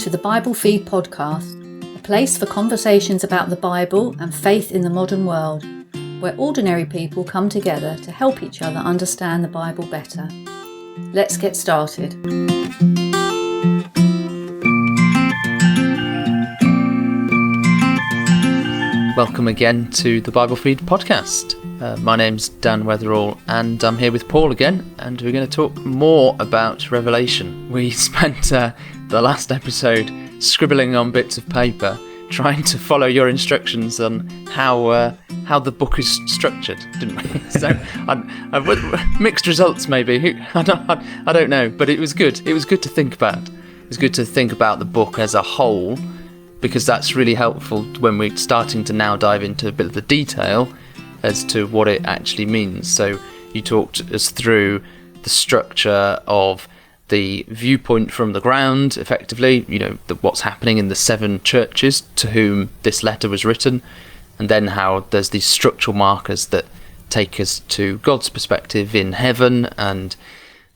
to the Bible Feed podcast, a place for conversations about the Bible and faith in the modern world, where ordinary people come together to help each other understand the Bible better. Let's get started. Welcome again to the Bible Feed podcast. My name's Dan Weatherall and I'm here with Paul again, and we're going to talk more about Revelation. We spent the last episode scribbling on bits of paper, trying to follow your instructions on how the book is structured, didn't we? So mixed results maybe. I don't know, but it was good. It was good to think about. It was good to think about the book as a whole, because that's really helpful when we're starting to now dive into a bit of the detail as to what it actually means. So you talked us through the structure of the viewpoint from the ground, effectively, what's happening in the 7 churches to whom this letter was written, and then how there's these structural markers that take us to God's perspective in heaven, and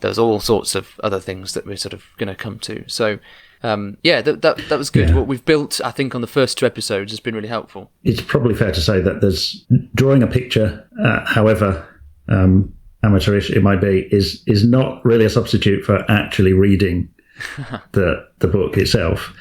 there's all sorts of other things that we're sort of going to come to. So that was good. Yeah. What we've built, I think, on the first 2 episodes has been really helpful. It's probably fair to say that there's drawing a picture, however amateurish it might be, is not really a substitute for actually reading the book itself.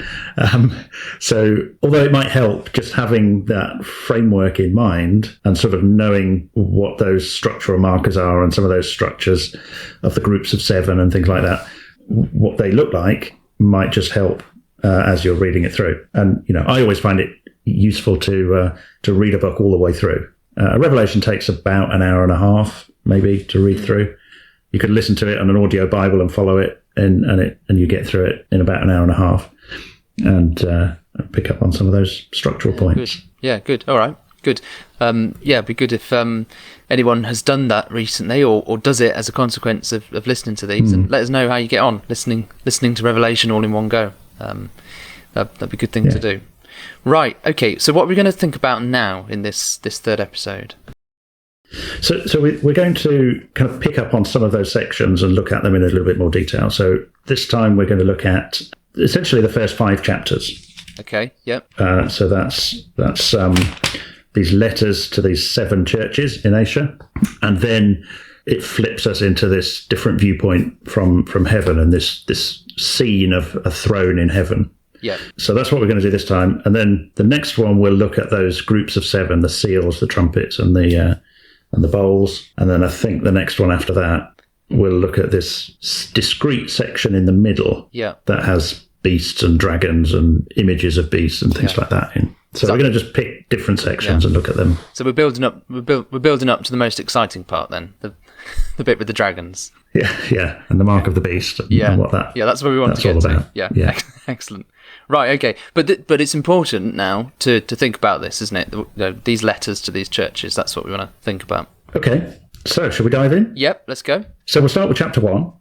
So although it might help just having that framework in mind and sort of knowing what those structural markers are and some of those structures of the groups of 7 and things like that, what they look like might just help as you're reading it through. And I always find it useful to read a book all the way through. Revelation takes about an hour and a half maybe to read through. You could listen to it on an audio Bible and follow it, and you get through it in about an hour and a half, and pick up on some of those structural points. Good. Yeah, good. All right, good. It'd be good if anyone has done that recently or does it as a consequence of listening to these, and let us know how you get on listening to Revelation all in one go. That'd be a good thing to do. Right, okay, so what are we going to think about now in this third episode? So we're going to kind of pick up on some of those sections and look at them in a little bit more detail. So this time we're going to look at essentially the first 5 chapters. Okay, yep. So that's these letters to these 7 churches in Asia, and then it flips us into this different viewpoint from heaven and this scene of a throne in heaven. Yeah. So that's what we're going to do this time, and then the next one we'll look at those groups of 7, the seals, the trumpets, and the bowls, and then I think the next one after that we'll look at this discrete section in the middle that has beasts and dragons and images of beasts and things like that in. So we're going to just pick different sections and look at them. So we're building up to the most exciting part then, the bit with the dragons. Yeah, and the mark of the beast. And what that. Yeah, that's what we want to get to. About. Yeah. Excellent. Right, okay, but it's important now to think about this, isn't it? These letters to these churches. That's what we want to think about. Okay, so shall we dive in? Yep, let's go. So we'll start with chapter 1.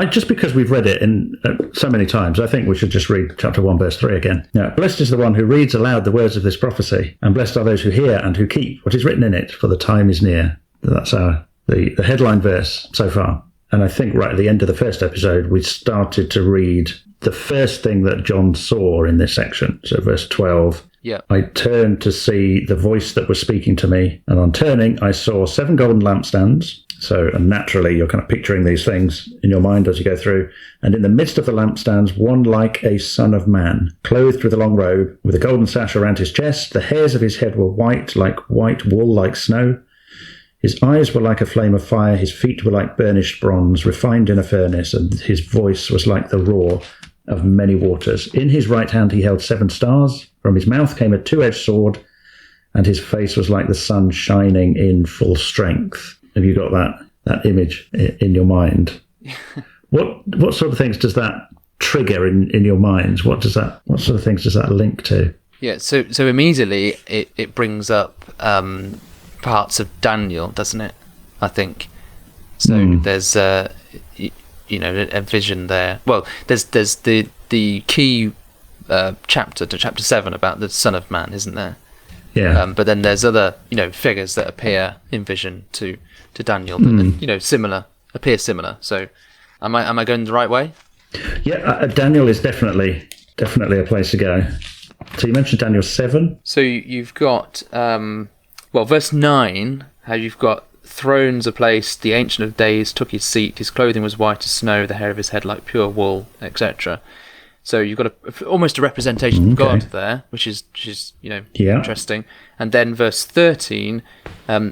Just because we've read it in so many times, I think we should just read chapter 1, verse 3 again. Now, blessed is the one who reads aloud the words of this prophecy, and blessed are those who hear and who keep what is written in it, for the time is near. That's the headline verse so far. And I think right at the end of the first episode, we started to read the first thing that John saw in this section. So verse 12. Yeah. I turned to see the voice that was speaking to me, and on turning, I saw 7 golden lampstands. So, and naturally, you're kind of picturing these things in your mind as you go through. And in the midst of the lampstands, one like a son of man, clothed with a long robe, with a golden sash around his chest. The hairs of his head were white, like white wool, like snow. His eyes were like a flame of fire. His feet were like burnished bronze, refined in a furnace. And his voice was like the roar of many waters. In his right hand he held 7 stars. From his mouth came a 2-edged sword, and his face was like the sun shining in full strength. Have you got that image in your mind? What sort of things does that trigger in your minds? What sort of things does that link to? Yeah, so immediately it brings up parts of Daniel, doesn't it? I think. So there's a vision there. Well, there's the key chapter to chapter 7 about the Son of Man, isn't there? Yeah. But then there's other figures that appear in vision to Daniel that appear similar. So am I going the right way? Yeah, Daniel is definitely definitely a place to go. So you mentioned Daniel 7. So you've got, verse 9, how you've got thrones are placed, the Ancient of Days took his seat, his clothing was white as snow, the hair of his head like pure wool, etc. So you've got almost a representation of God there, which is interesting. And then verse 13,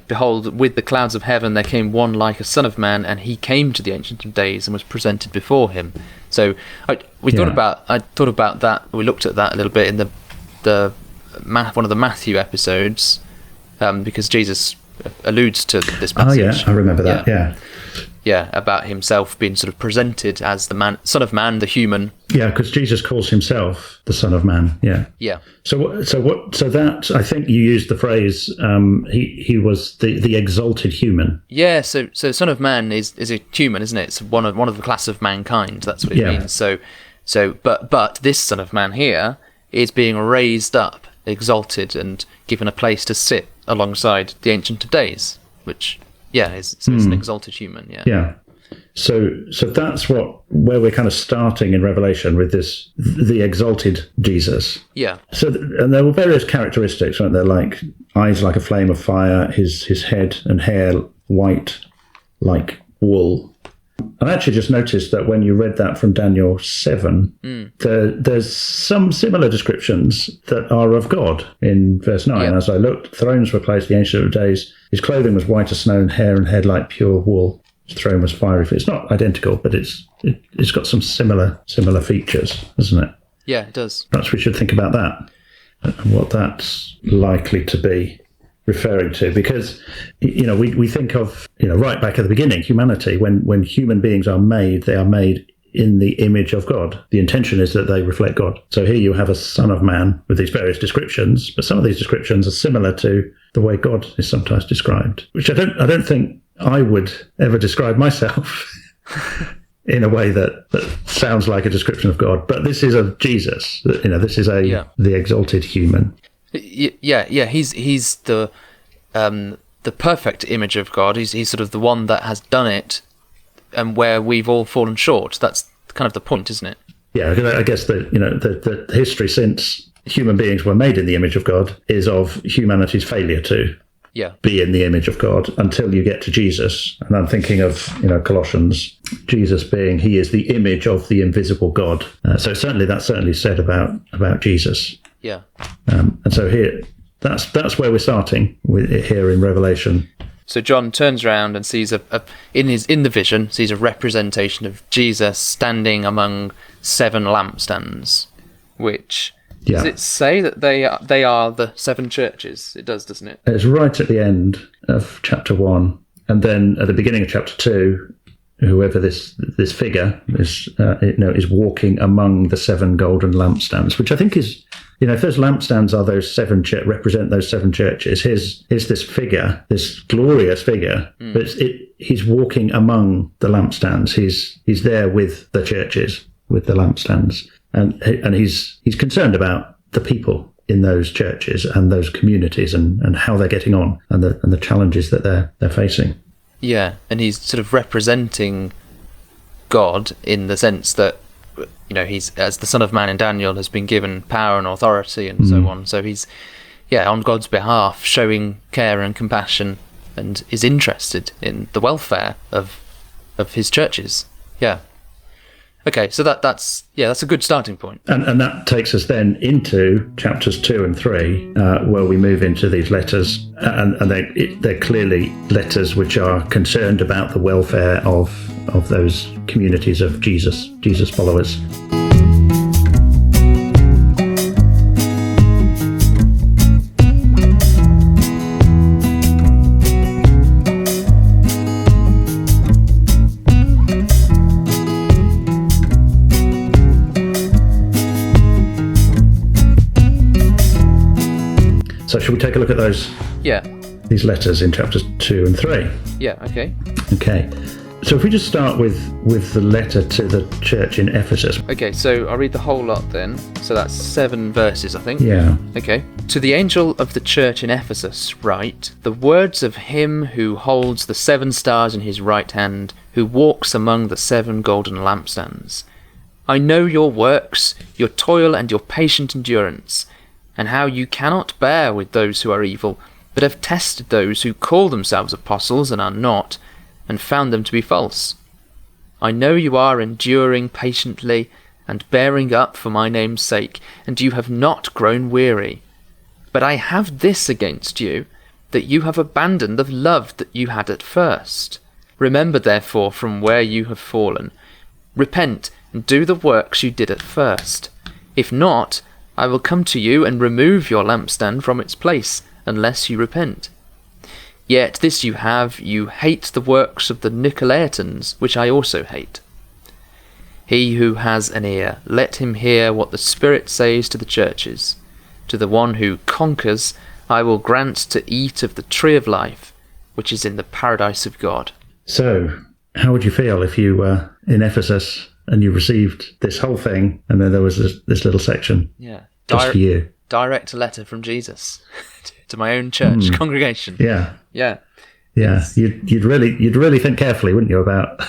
behold, with the clouds of heaven there came one like a son of man, and he came to the Ancient of Days and was presented before him. So I thought about that. We looked at that a little bit in one of the Matthew episodes, because Jesus alludes to this passage. Oh yeah, I remember that. Yeah, about himself being sort of presented as the man, Son of Man, the human. Yeah, because Jesus calls himself the Son of Man. Yeah. So that, I think you used the phrase. He was the exalted human. Yeah. So Son of Man is a human, isn't it? It's one of the class of mankind. That's what it means. But this Son of Man here is being raised up, exalted, and given a place to sit alongside the Ancient of Days, which. Yeah, it's an exalted human. Yeah. So that's where we're kind of starting in Revelation with the exalted Jesus. Yeah. So and there were various characteristics, weren't there? Like eyes like a flame of fire, his head and hair white like wool. I actually just noticed that when you read that from Daniel 7, there's some similar descriptions that are of God in verse 9. Yeah. As I looked, thrones were placed, the Ancient of Days. His clothing was white as snow, and hair and head like pure wool. His throne was fiery. It's not identical, but it's got some similar features, isn't it? Yeah, it does. Perhaps we should think about that and what that's likely to be referring to, because we think of right back at the beginning, humanity, when human beings are made, they are made in the image of God. The intention is that they reflect God. So here you have a Son of Man with these various descriptions, but some of these descriptions are similar to the way God is sometimes described, which I don't think I would ever describe myself in a way that sounds like a description of God. But this is of Jesus. This is the exalted human. Yeah. He's the perfect image of God. He's sort of the one that has done it, and where we've all fallen short. That's kind of the point, isn't it? Yeah, I guess the history since human beings were made in the image of God is of humanity's failure to be in the image of God until you get to Jesus. And I'm thinking of Colossians, Jesus being, he is the image of the invisible God. So that's certainly said about Jesus. Yeah. And so here, that's where we're starting with it here in Revelation. So John turns around and sees in the vision sees a representation of Jesus standing among 7 lampstands, which does it say that they are the 7 churches? It does, doesn't it? It's right at the end of chapter 1, and then at the beginning of chapter 2, whoever this figure is walking among the 7 golden lampstands, which I think is, if those lampstands are those 7 represent those 7 churches, here's this figure, this glorious figure, but he's walking among the lampstands. He's there with the churches, with the lampstands, and he's concerned about the people in those churches and those communities and how they're getting on and the challenges that they're facing. Yeah, and he's sort of representing God in the sense that, he's, as the Son of Man in Daniel, has been given power and authority and so on. So he's, on God's behalf, showing care and compassion and is interested in the welfare of his churches. Yeah. Okay, so that's a good starting point. And that takes us then into chapters 2 and 3, where we move into these letters, and they're clearly letters which are concerned about the welfare of those communities of Jesus followers. So should we take a look at those? Yeah. These letters in chapters 2 and 3. Yeah, okay. Okay. So if we just start with the letter to the church in Ephesus. Okay, so I'll read the whole lot then. So that's 7 verses, I think. Yeah. Okay. To the angel of the church in Ephesus write, the words of him who holds the 7 stars in his right hand, who walks among the 7 golden lampstands. I know your works, your toil and your patient endurance, and how you cannot bear with those who are evil, but have tested those who call themselves apostles and are not, and found them to be false. I know you are enduring patiently and bearing up for my name's sake, and you have not grown weary. But I have this against you, that you have abandoned the love that you had at first. Remember therefore from where you have fallen. Repent and do the works you did at first. If not, I will come to you and remove your lampstand from its place, unless you repent. Yet this you have, you hate the works of the Nicolaitans, which I also hate. He who has an ear, let him hear what the Spirit says to the churches. To the one who conquers, I will grant to eat of the tree of life, which is in the paradise of God. So, how would you feel if you were in Ephesus and you received this whole thing, and then there was this little section just for you? Direct letter from Jesus to my own church congregation. Yeah. You'd really think carefully, wouldn't you, about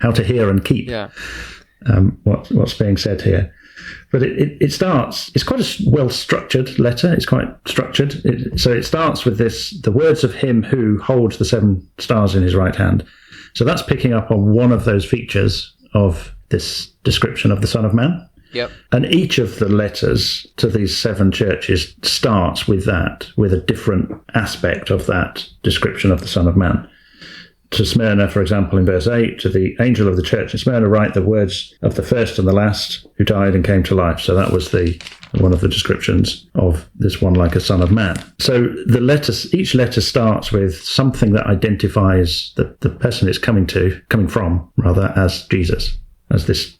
how to hear and keep what's being said here. But it starts. It's quite a well structured letter. It's quite structured. So it starts with the words of him who holds the 7 stars in his right hand. So that's picking up on one of those features of this description of the Son of Man. Yep. And each of the letters to these 7 churches starts with that, with a different aspect of that description of the Son of Man. To Smyrna, for example, in verse 8, to the angel of the church in Smyrna, write the words of the first and the last who died and came to life. So that was one of the descriptions of this one like a Son of Man. So each letter starts with something that identifies the person it's coming from, as Jesus, as this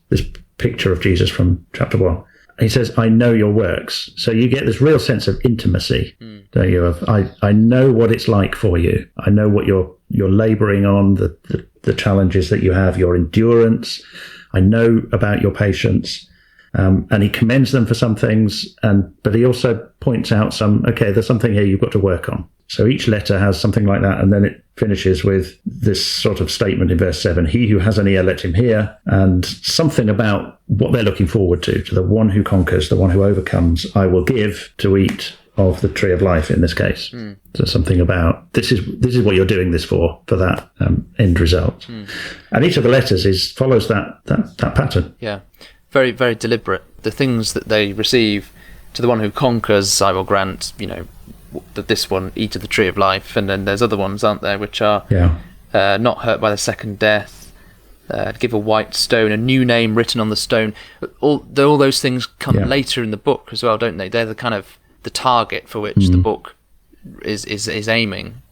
picture of Jesus from chapter 1. He says, I know your works. So you get this real sense of intimacy, don't you? I know what it's like for you. I know what you're labouring on, the challenges that you have, your endurance. I know about your patience. And he commends them for some things, but he also points out there's something here you've got to work on. So each letter has something like that, and then it finishes with this sort of statement in verse 7, he who has an ear, let him hear, and something about what they're looking forward to the one who conquers, the one who overcomes, I will give to eat of the tree of life in this case. So something about this is what you're doing this for that end result. And each of the letters follows that pattern. Yeah, very, very deliberate. The things that they receive, to the one who conquers, I will grant, that this one, eat of the tree of life, and then there's other ones, aren't there, which are not hurt by the second death, give a white stone, a new name written on the stone. All those things come later in the book as well, don't they? They're the kind of the target for which the book is aiming.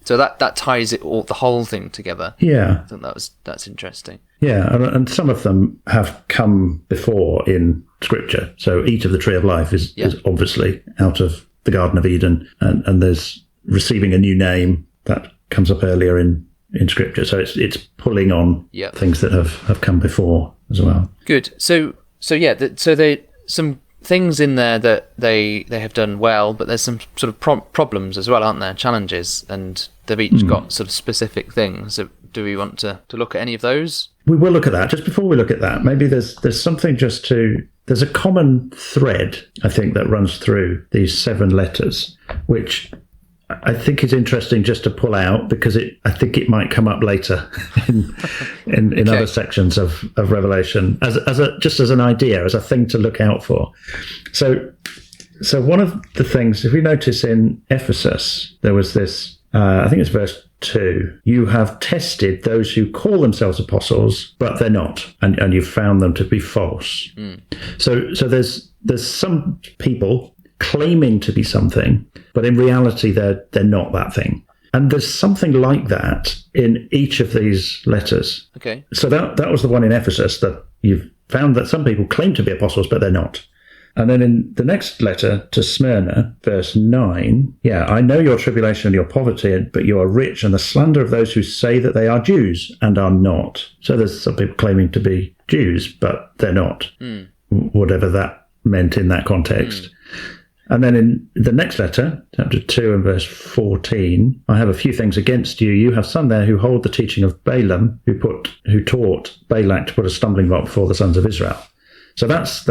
So that ties the whole thing together. Yeah, I think that's interesting. Yeah, and some of them have come before in Scripture. So eat of the tree of life is obviously out of the Garden of Eden, and there's receiving a new name that comes up earlier in Scripture. So it's pulling on things that have come before as well. Good. So some things in there that they have done well, but there's some sort of problems as well, aren't there? Challenges, and they've each got sort of specific things. So do we want to look at any of those? We will look at that. Just before we look at that, maybe there's something there's a common thread, I think, that runs through these 7 letters, which I think is interesting just to pull out, because I think it might come up later in other sections of Revelation just as an idea, as a thing to look out for. So one of the things, if we notice in Ephesus, there was this, I think it's verse 2, you have tested those who call themselves apostles, but they're not, and you've found them to be false. So there's some people claiming to be something, but in reality they're not that thing. And there's something like that in each of these letters. Okay. So that was the one in Ephesus, that you've found that some people claim to be apostles, but they're not. And then in the next letter to Smyrna, verse 9, I know your tribulation and your poverty, but you are rich, and the slander of those who say that they are Jews and are not. So there's some people claiming to be Jews, but they're not, whatever that meant in that context. And then in the next letter, chapter 2 and verse 14, I have a few things against you. You have some there who hold the teaching of Balaam, who taught Balak to put a stumbling block before the sons of Israel. So that's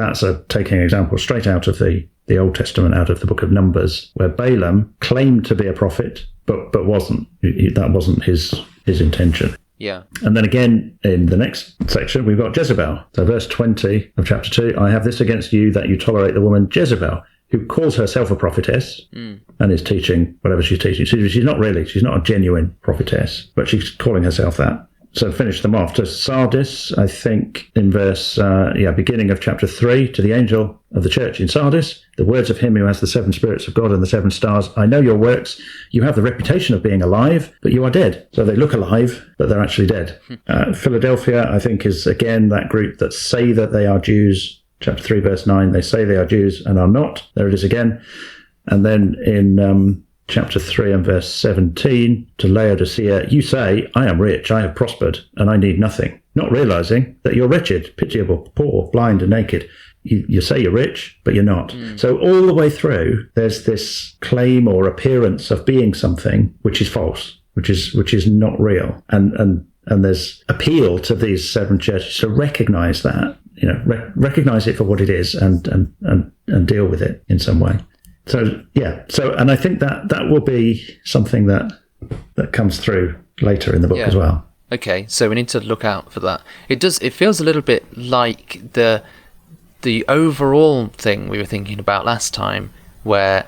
taking an example straight out of the Old Testament, out of the book of Numbers, where Balaam claimed to be a prophet, but wasn't. That wasn't his intention. Yeah. And then again, in the next section, we've got Jezebel. So verse 20 of chapter 2, I have this against you, that you tolerate the woman Jezebel, who calls herself a prophetess and is teaching whatever she's teaching. She's not a genuine prophetess, but she's calling herself that. So finish them off to Sardis, I think, in verse, beginning of chapter 3, to the angel of the church in Sardis, the words of him who has the 7 spirits of God and the 7 stars. I know your works. You have the reputation of being alive, but you are dead. So they look alive, but they're actually dead. Philadelphia, I think, is again that group that say that they are Jews. Chapter 3, verse 9, they say they are Jews and are not. There it is again. And then in chapter 3 and verse 17, to Laodicea, you say, I am rich, I have prospered, and I need nothing, not realizing that you're wretched, pitiable, poor, blind, and naked. You say you're rich, but you're not. So all the way through, there's this claim or appearance of being something which is false, which is not real. And there's appeal to these 7 churches to recognize that, recognize it for what it is and deal with it in some way. So, and I think that will be something that comes through later in the book as well. Okay, so we need to look out for that. It feels a little bit like the overall thing we were thinking about last time, where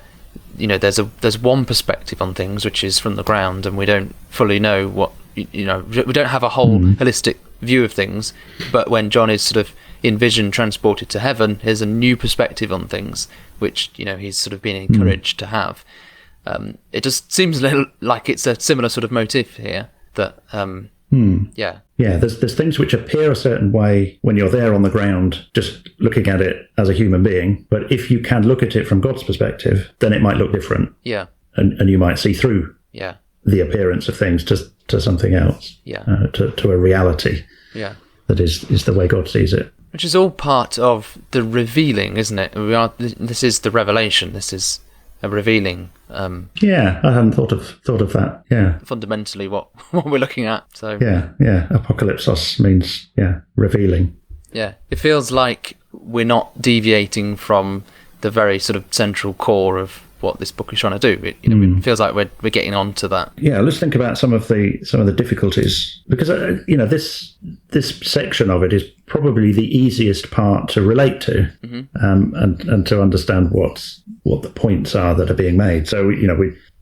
there's one perspective on things which is from the ground, and we don't fully know what we don't have a whole holistic view of things. But when John is sort of in vision transported to heaven, here's a new perspective on things, which he's sort of been encouraged to have. It just seems a little like it's a similar sort of motif here. That there's things which appear a certain way when you're there on the ground, just looking at it as a human being. But if you can look at it from God's perspective, then it might look different. Yeah, and you might see through the appearance of things to something else. To a reality. That is the way God sees it. Which is all part of the revealing, isn't it? This is the revelation. This is a revealing. I hadn't thought of that. Yeah. Fundamentally, what we're looking at. So. Yeah. Apocalypsos means revealing. Yeah. It feels like we're not deviating from the very sort of central core of what this book is trying to do. It feels like we're getting on to that. Yeah, let's think about some of the difficulties, because this section of it is probably the easiest part to relate to, and to understand what the points are that are being made. So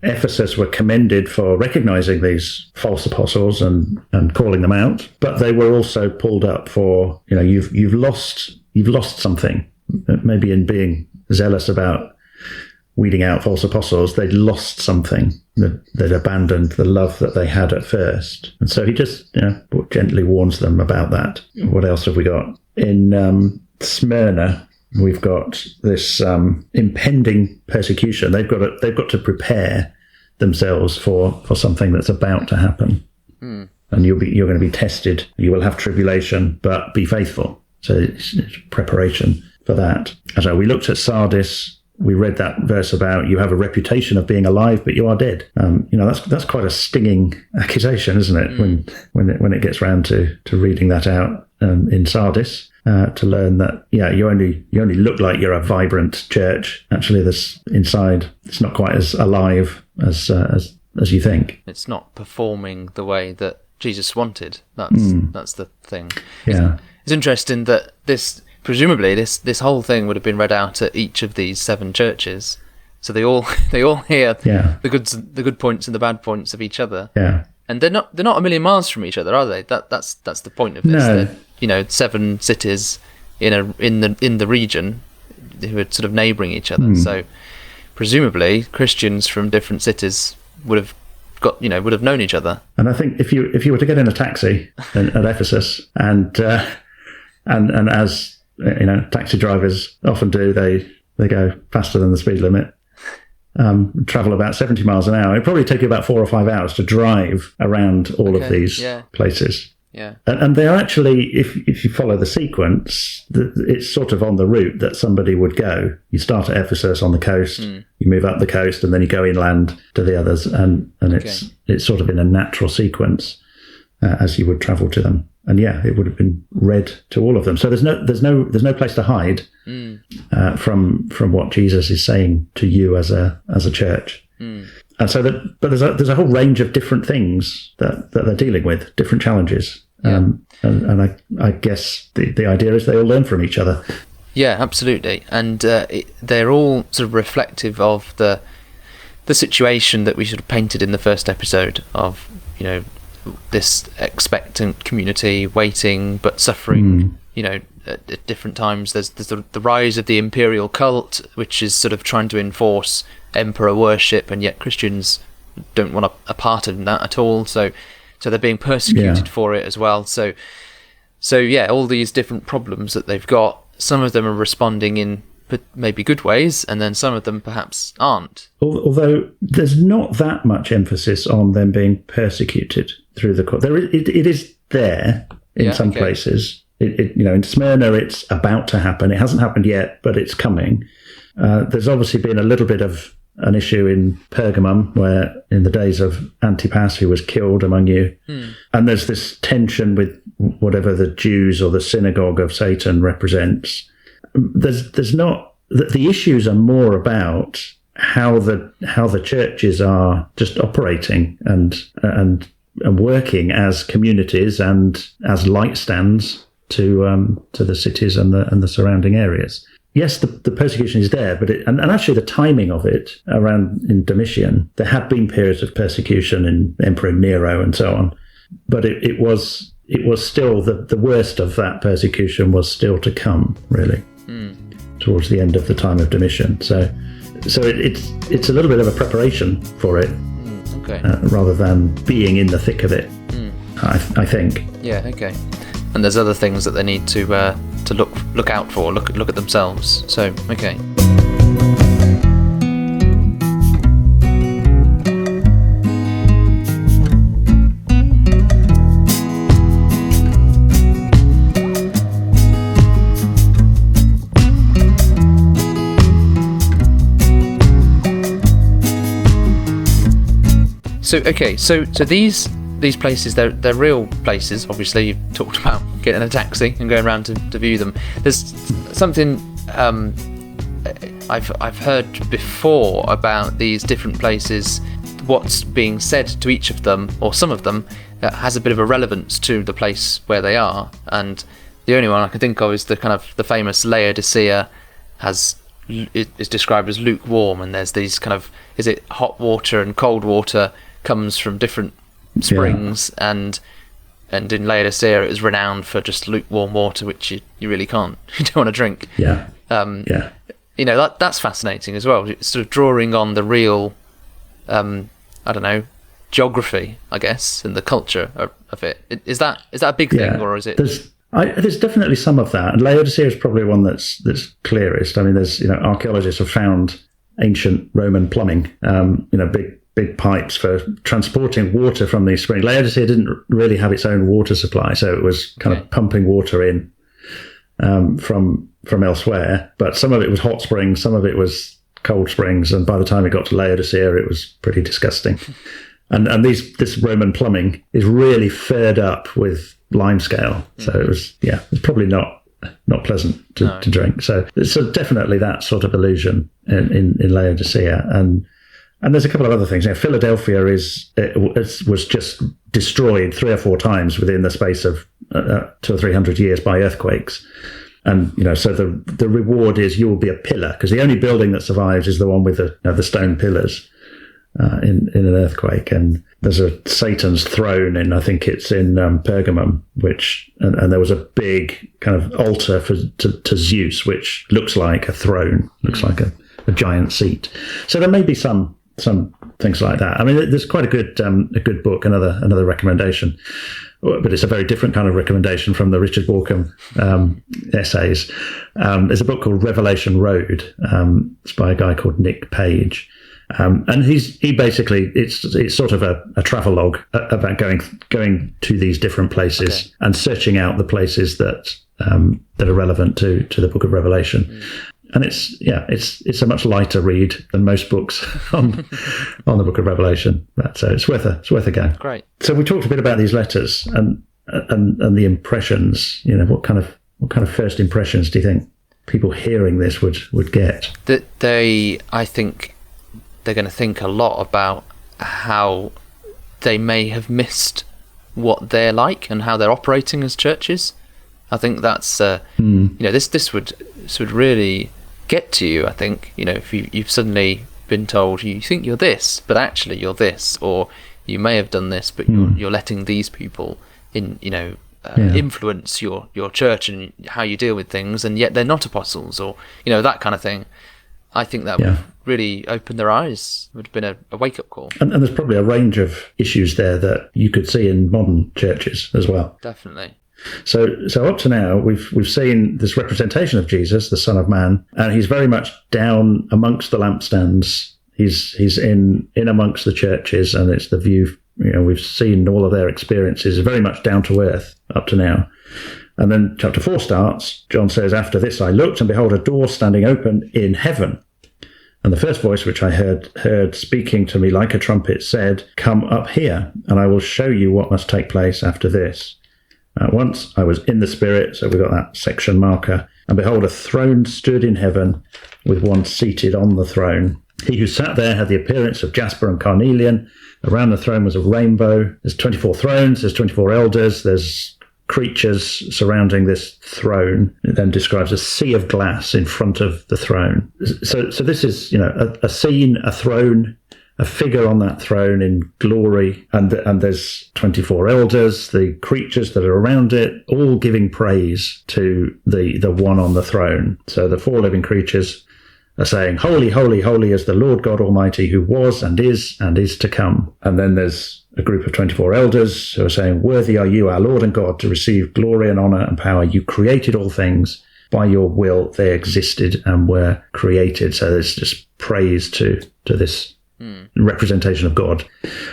Ephesus were commended for recognizing these false apostles and calling them out, but they were also pulled up for you've lost something, maybe in being zealous about weeding out false apostles. They'd lost something. They'd abandoned the love that they had at first. And so he just gently warns them about that. What else have we got? In Smyrna, we've got this impending persecution. They've got to prepare themselves for something that's about to happen. And you're going to be tested. You will have tribulation, but be faithful. So it's preparation for that. So we looked at Sardis. We read that verse about you have a reputation of being alive, but you are dead. That's quite a stinging accusation, isn't it? When it gets round to reading that out in Sardis, to learn that you only look like you're a vibrant church. Actually, this inside it's not quite as alive as you think. It's not performing the way that Jesus wanted. That's the thing. Yeah, it's interesting that presumably this whole thing would have been read out at each of these 7 churches, so they all hear the good points and the bad points of each other. Yeah, and they're not a million miles from each other, are they? That's the point of this. No. 7 cities in the region who are sort of neighbouring each other. So presumably Christians from different cities would have known each other. And I think if you were to get in a taxi at Ephesus and as taxi drivers often do, they go faster than the speed limit, travel about 70 miles an hour. It'd probably take you about 4 or 5 hours to drive around all of these places. Yeah. And they're actually, if you follow the sequence, it's sort of on the route that somebody would go. You start at Ephesus on the coast, you move up the coast, and then you go inland to the others, and it's sort of in a natural sequence as you would travel to them. And yeah, it would have been read to all of them. So there's no place to hide from what Jesus is saying to you as a church. And so but there's a whole range of different things that they're dealing with, different challenges. Yeah. And I guess the idea is they all learn from each other. Yeah, absolutely. And they're all sort of reflective of the situation that we sort of painted in the first episode of, this expectant community waiting but suffering, at different times. There's the rise of the imperial cult, which is sort of trying to enforce emperor worship, and yet Christians don't want a part of that at all. So they're being persecuted for it as well. So yeah, all these different problems that they've got, some of them are responding in maybe good ways, and then some of them perhaps aren't. Although there's not that much emphasis on them being persecuted through the court. It is there in some places. In Smyrna, it's about to happen. It hasn't happened yet, but it's coming. There's obviously been a little bit of an issue in Pergamum, where in the days of Antipas, who was killed among you, and there's this tension with whatever the Jews or the synagogue of Satan represents. There's not, the issues are more about how the churches are just operating and working as communities and as light stands to the cities and the surrounding areas. Yes, the persecution is there, but and actually the timing of it around in Domitian, there had been periods of persecution in Emperor Nero and so on, but it was still the worst of that persecution was still to come, really, towards the end of the time of Domitian. So it's a little bit of a preparation for it, rather than being in the thick of it. I think. Yeah. Okay. And there's other things that they need to look out for, look at themselves. So, okay. So these places, they're real places. Obviously, you've talked about getting a taxi and going around to view them. There's something I've heard before about these different places. What's being said to each of them, or some of them, has a bit of a relevance to the place where they are. And the only one I can think of is the famous Laodicea is described as lukewarm, and there's these is it hot water and cold water comes from different springs, and in Laodicea it is renowned for just lukewarm water, which you really can't, you don't want to drink. That's fascinating as well. It's sort of drawing on the real geography, I guess, and the culture of it. Is that a big thing, or is it? There's definitely some of that, and Laodicea is probably one that's clearest. I mean, there's archaeologists have found ancient Roman plumbing, big pipes for transporting water from these springs. Laodicea didn't really have its own water supply, so it was kind of pumping water in from elsewhere. But some of it was hot springs, some of it was cold springs, and by the time it got to Laodicea, it was pretty disgusting. And this Roman plumbing is really furred up with limescale, so it was probably not pleasant to drink. So definitely that sort of illusion in Laodicea. And there's a couple of other things. Philadelphia was just destroyed 3 or 4 times within the space of 200 or 300 years by earthquakes. And, so the reward is you will be a pillar, because the only building that survives is the one with the stone pillars in an earthquake. And there's a Satan's throne I think it's in Pergamum, and there was a big kind of altar to Zeus, which looks like a throne, looks like a giant seat. So there may be some things like that. I mean, there's quite a good book, another recommendation, but it's a very different kind of recommendation from the Richard Borkham essays. There's a book called Revelation Road. It's by a guy called Nick Page, And he basically, it's sort of a travelogue about going to these different places and searching out the places that are relevant to the Book of Revelation. And it's a much lighter read than most books on the Book of Revelation. So it's worth a go. Great. So we talked a bit about these letters and the impressions. What kind of first impressions do you think people hearing this would get? That I think they're going to think a lot about how they may have missed what they're like and how they're operating as churches. I think that's this would really get to you. I think if you've suddenly been told you think you're this, but actually you're this, or you may have done this, but you're letting these people in, influence your church and how you deal with things, and yet they're not apostles, or that kind of thing. I think that would really open their eyes. It would have been a wake-up call. And there's probably a range of issues there that you could see in modern churches as well. Definitely. So up to now, we've seen this representation of Jesus, the Son of Man, and he's very much down amongst the lampstands. He's in amongst the churches, and it's the view. We've seen all of their experiences, very much down to earth up to now. And then chapter 4 starts. John says, "After this I looked, and behold, a door standing open in heaven. And the first voice which I heard speaking to me like a trumpet said, 'Come up here, and I will show you what must take place after this.' At once I was in the Spirit," so we've got that section marker, "and behold, a throne stood in heaven, with one seated on the throne. He who sat there had the appearance of jasper and carnelian. Around the throne was a rainbow. There's 24 thrones, there's 24 elders, there's creatures surrounding this throne." It then describes a sea of glass in front of the throne. So this is, a scene, a throne, a figure on that throne in glory, and there's 24 elders, the creatures that are around it, all giving praise to the one on the throne. So the 4 living creatures are saying, "Holy, holy, holy is the Lord God Almighty, who was and is to come." And then there's a group of 24 elders who are saying, "Worthy are you, our Lord and God, to receive glory and honor and power. You created all things. By your will they existed and were created." So there's just praise to this representation of God,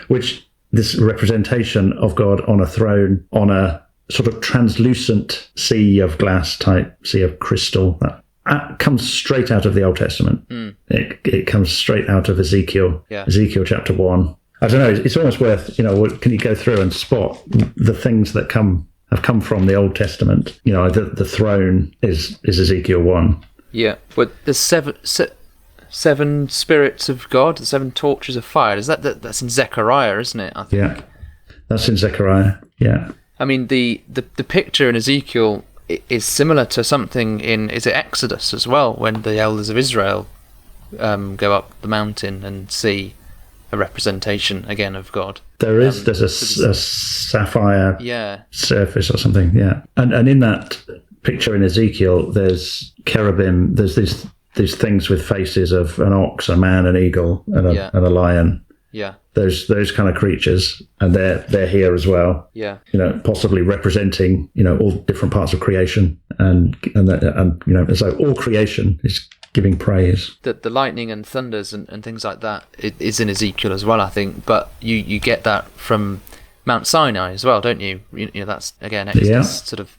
which this representation of God on a throne, on a sort of translucent sea of glass type, sea of crystal, that comes straight out of the Old Testament. It comes straight out of Ezekiel, Ezekiel chapter 1. I don't know, it's almost worth, can you go through and spot the things that have come from the Old Testament? The throne is Ezekiel 1. Yeah, but there's seven spirits of God, the 7 torches of fire. That's in Zechariah, isn't it? I think. Yeah, that's in Zechariah. Yeah. I mean, the picture in Ezekiel is similar to something is it Exodus as well, when the elders of Israel go up the mountain and see a representation again of God. There's a sapphire surface or something. Yeah, and in that picture in Ezekiel, there's cherubim. There's these things with faces of an ox, a man, an eagle, and a lion. Yeah. Those kind of creatures, and they're here as well. Yeah. Possibly representing all different parts of creation, and so all creation is giving praise. The lightning and thunders and things like that is in Ezekiel as well, I think. But you get that from Mount Sinai as well, don't you? That's again Exodus sort of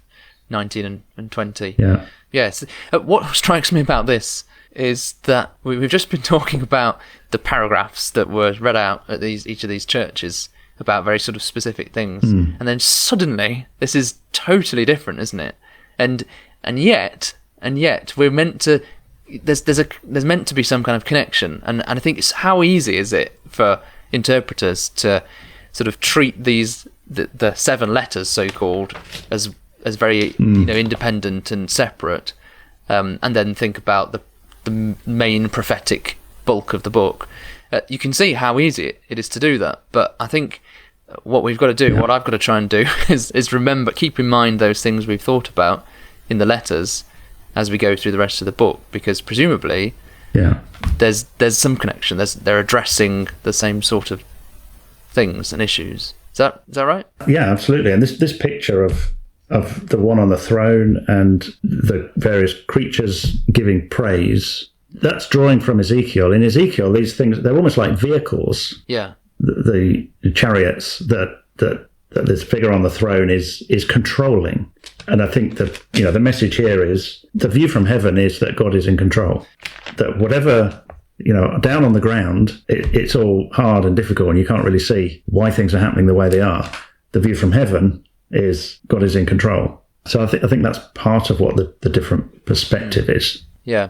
19 and 20. Yeah. Yes. What strikes me about this is that we've just been talking about the paragraphs that were read out at each of these churches about very sort of specific things, and then suddenly this is totally different, isn't it? And yet we're meant to. There's meant to be some kind of connection, and I think it's how easy is it for interpreters to sort of treat the 7 letters, so called, as very independent and separate, and then think about the main prophetic bulk of the book. You can see how easy it is to do that, but I think what we've got to do, what I've got to try and do, is remember, keep in mind those things we've thought about in the letters as we go through the rest of the book, because presumably there's some connection. They're addressing the same sort of things and issues. Is that right? Yeah, absolutely. And this picture of the one on the throne and the various creatures giving praise, that's drawing from Ezekiel. In Ezekiel, these things, they're almost like vehicles. Yeah. The chariots that this figure on the throne is controlling. And I think that, the message here is the view from heaven is that God is in control. That whatever, down on the ground, it's all hard and difficult and you can't really see why things are happening the way they are. The view from heaven is God is in control. So I think that's part of what the different perspective is. Yeah,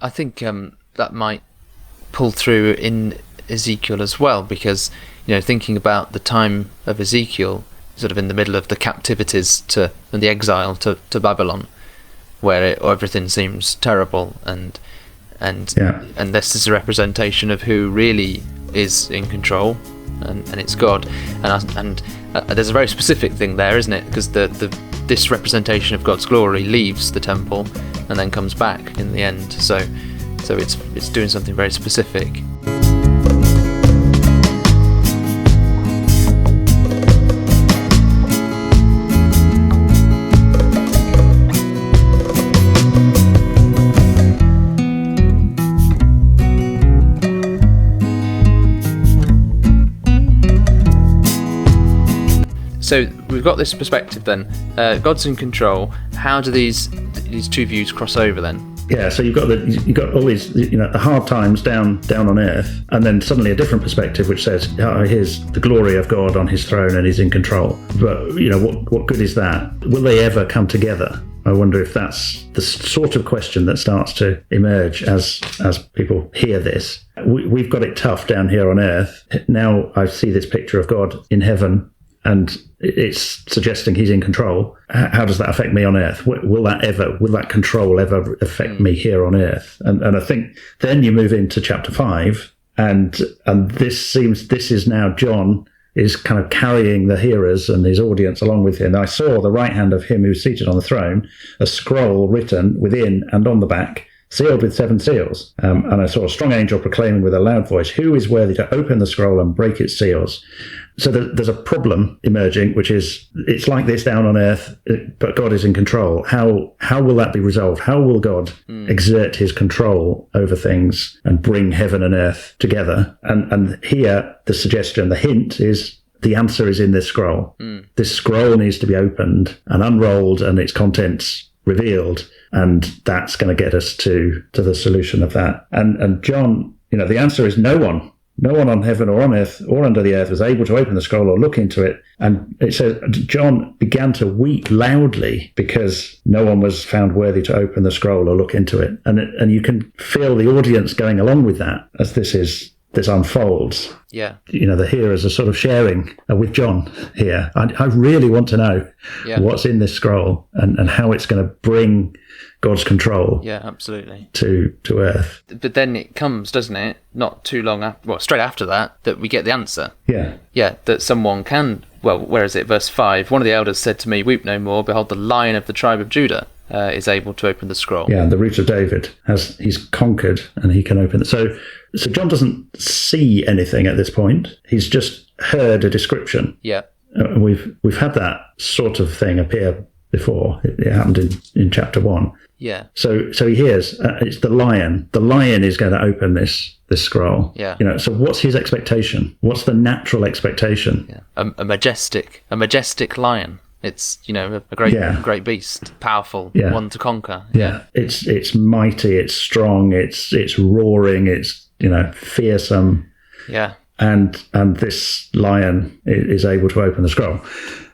I think that might pull through in Ezekiel as well, because thinking about the time of Ezekiel, sort of in the middle of the captivities and the exile to Babylon, where everything seems terrible, and this is a representation of who really is in control, and it's God, and there's a very specific thing there, isn't it? Because this representation of God's glory leaves the temple and then comes back in the end. So it's doing something very specific. So we've got this perspective then. God's in control. How do these two views cross over then? Yeah, so you've got all these the hard times down on earth, and then suddenly a different perspective which says, here's the glory of God on his throne and he's in control. But what good is that? Will they ever come together? I wonder if that's the sort of question that starts to emerge as people hear this. We've got it tough down here on earth. Now I see this picture of God in heaven, and it's suggesting he's in control. How does that affect me on earth? Will that control ever affect me here on earth? And I think then you move into chapter 5, and this is now John is kind of carrying the hearers and his audience along with him. I saw the right hand of him who was seated on the throne, a scroll written within and on the back, sealed with 7 seals. And I saw a strong angel proclaiming with a loud voice, "Who is worthy to open the scroll and break its seals?" So there's a problem emerging, which is it's like this down on earth, but God is in control. How will that be resolved? How will God exert his control over things and bring heaven and earth together? And here, the suggestion, the hint is the answer is in this scroll. This scroll needs to be opened and unrolled and its contents revealed. And that's going to get us to the solution of that. And John, the answer is no one. No one on heaven or on earth or under the earth was able to open the scroll or look into it. And it says John began to weep loudly because no one was found worthy to open the scroll or look into it. And you can feel the audience going along with that as this unfolds. Yeah. The hearers are sort of sharing with John here. I really want to know what's in this scroll and how it's going to bring God's control. Yeah, absolutely. To earth. But then it comes, doesn't it? Not too long after, straight after that we get the answer. Yeah. Yeah, that someone can, where is it? Verse 5, one of the elders said to me, "Weep no more, behold, the Lion of the tribe of Judah is able to open the scroll." Yeah, the root of David, he's conquered and he can open it. So John doesn't see anything at this point. He's just heard a description. Yeah. We've had that sort of thing appear before. It happened in chapter 1. Yeah. So he hears it's the lion. The lion is going to open this scroll. Yeah. So what's his expectation? What's the natural expectation? Yeah. A majestic lion. It's a great beast, powerful, one to conquer. Yeah. It's mighty. It's strong. It's roaring. It's fearsome. Yeah. And this lion is able to open the scroll.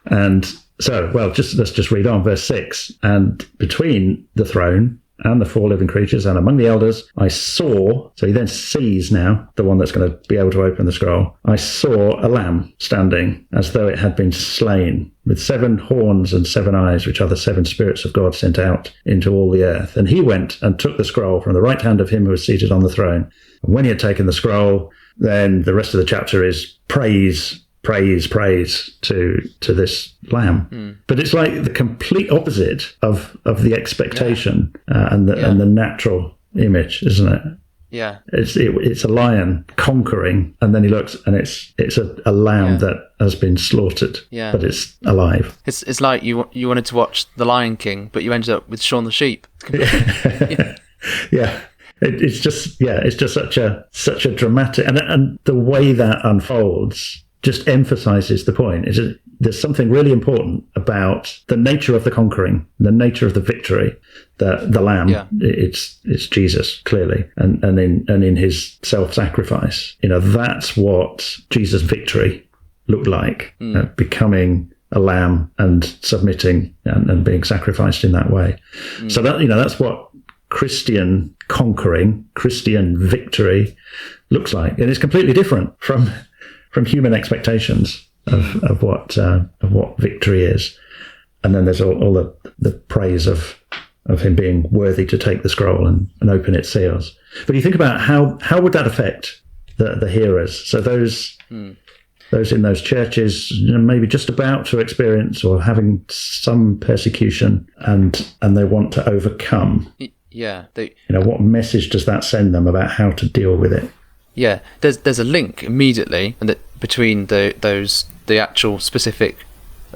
And so, let's just read on, verse 6. And between the throne and the 4 living creatures and among the elders, I saw, so he then sees now the one that's going to be able to open the scroll. I saw a lamb standing as though it had been slain, with 7 horns and 7 eyes, which are the 7 spirits of God sent out into all the earth. And he went and took the scroll from the right hand of him who was seated on the throne. And when he had taken the scroll, then the rest of the chapter is praise to this lamb. But it's like the complete opposite of the expectation and the natural image, isn't it? Yeah. It's a lion conquering, and then he looks and it's a lamb that has been slaughtered, but it's alive. It's like you wanted to watch The Lion King, but you ended up with Shaun the Sheep. Yeah. it's just such a dramatic, and the way that unfolds just emphasizes the point. There's something really important about the nature of the conquering, the nature of the victory, the Lamb. Yeah. It's Jesus, clearly, and in his self-sacrifice. That's what Jesus' victory looked like, becoming a lamb and submitting and being sacrificed in that way. So that's what Christian conquering, Christian victory looks like, and it's completely different from human expectations of what victory is. And then there's all the praise of him being worthy to take the scroll and open its seals. But you think about how would that affect the hearers? So those in those churches, maybe just about to experience or having some persecution, and they want to overcome. Yeah. What message does that send them about how to deal with it? Yeah, there's a link immediately between the actual specific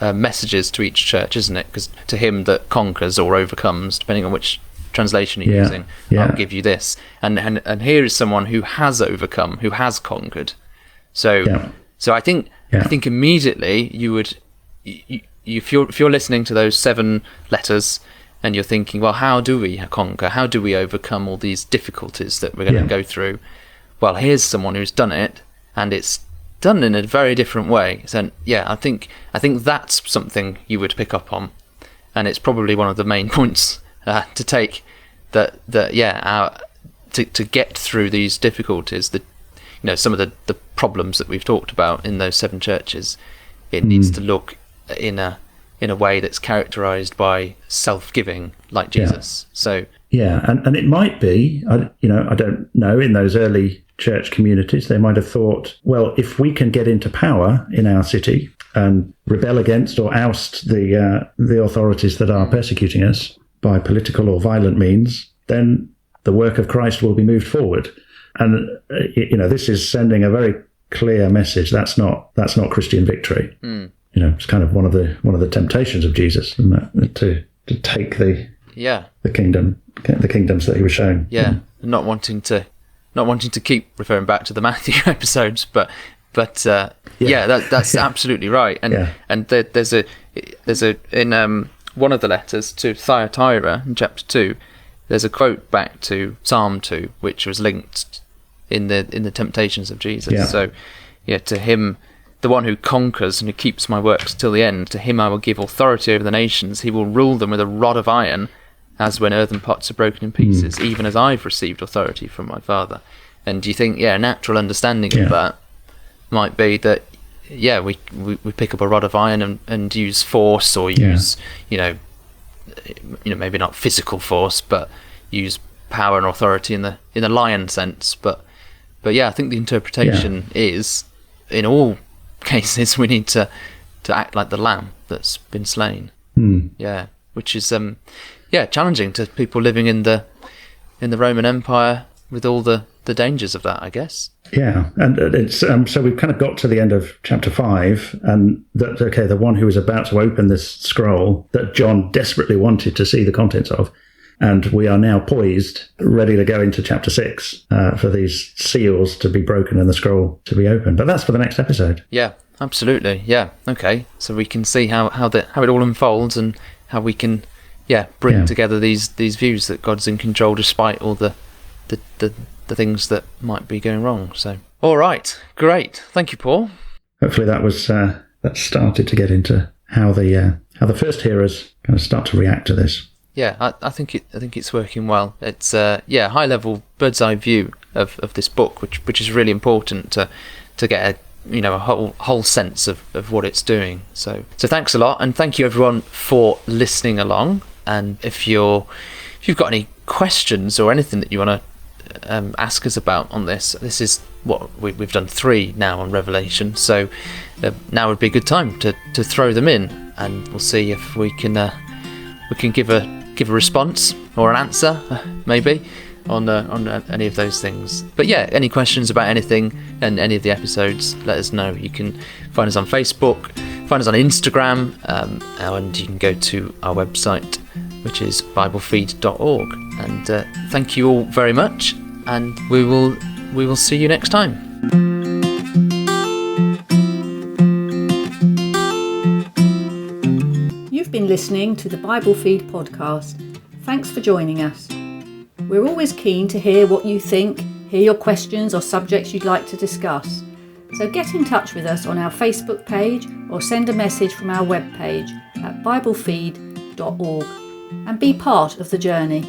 messages to each church, isn't it? Because to him that conquers or overcomes, depending on which translation you're using, I'll give you this. And here is someone who has overcome, who has conquered. So I think immediately you would, if you're listening to those 7 letters and you're thinking, well, how do we conquer? How do we overcome all these difficulties that we're going to go through? Well, here's someone who's done it, and it's done in a very different way. So I think that's something you would pick up on, and it's probably one of the main points to take. To get through these difficulties, some of the problems that we've talked about in those 7 churches, it needs to look in a way that's characterized by self-giving, like Jesus. So and it might be, I don't know, in those early church communities, they might have thought, well, if we can get into power in our city and rebel against or oust the authorities that are persecuting us by political or violent means, then the work of Christ will be moved forward. And this is sending a very clear message. That's not Christian victory. It's kind of one of the temptations of Jesus, and that to take the kingdoms that he was shown. Not wanting to keep referring back to the Matthew episodes, but that's absolutely right. And there's a in one of the letters to Thyatira in chapter 2, there's a quote back to Psalm 2, which was linked in the temptations of Jesus. So to him, the one who conquers and who keeps my works till the end, to him I will give authority over the nations. He will rule them with a rod of iron, as when earthen pots are broken in pieces, even as I've received authority from my Father. And do you think, a natural understanding of that might be that, we pick up a rod of iron and use force, or use, maybe not physical force, but use power and authority in the lion sense. But I think the interpretation is, in all cases, we need to act like the lamb that's been slain. Which is challenging to people living in the Roman Empire with all the dangers of that, I guess. And it's so we've kind of got to the end of chapter 5, and the one who was about to open this scroll that John desperately wanted to see the contents of, and we are now poised, ready to go into chapter 6 for these seals to be broken and the scroll to be opened. But that's for the next episode. Yeah, absolutely. Yeah. Okay. So we can see how it all unfolds, and how we can bring together these views that God's in control despite all the things that might be going wrong. So all right, great. Thank you, Paul. Hopefully that was that started to get into how the first hearers kind of start to react to this. I think it's working well. It's high level bird's eye view of this book, which is really important to get a whole sense of what it's doing. So thanks a lot, and thank you everyone for listening along. And if you've got any questions or anything that you want to ask us about on this is what we've done 3 now on Revelation. So now would be a good time to throw them in, and we'll see if we can give a response or an answer maybe on any of those things. But any questions about anything and any of the episodes, let us know. You can find us on Facebook, find us on Instagram, and you can go to our website which is biblefeed.org. And thank you all very much, and we will see you next time. You've been listening to the Bible Feed podcast. Thanks for joining us. We're always keen to hear what you think, hear your questions or subjects you'd like to discuss. So get in touch with us on our Facebook page or send a message from our webpage at biblefeed.org and be part of the journey.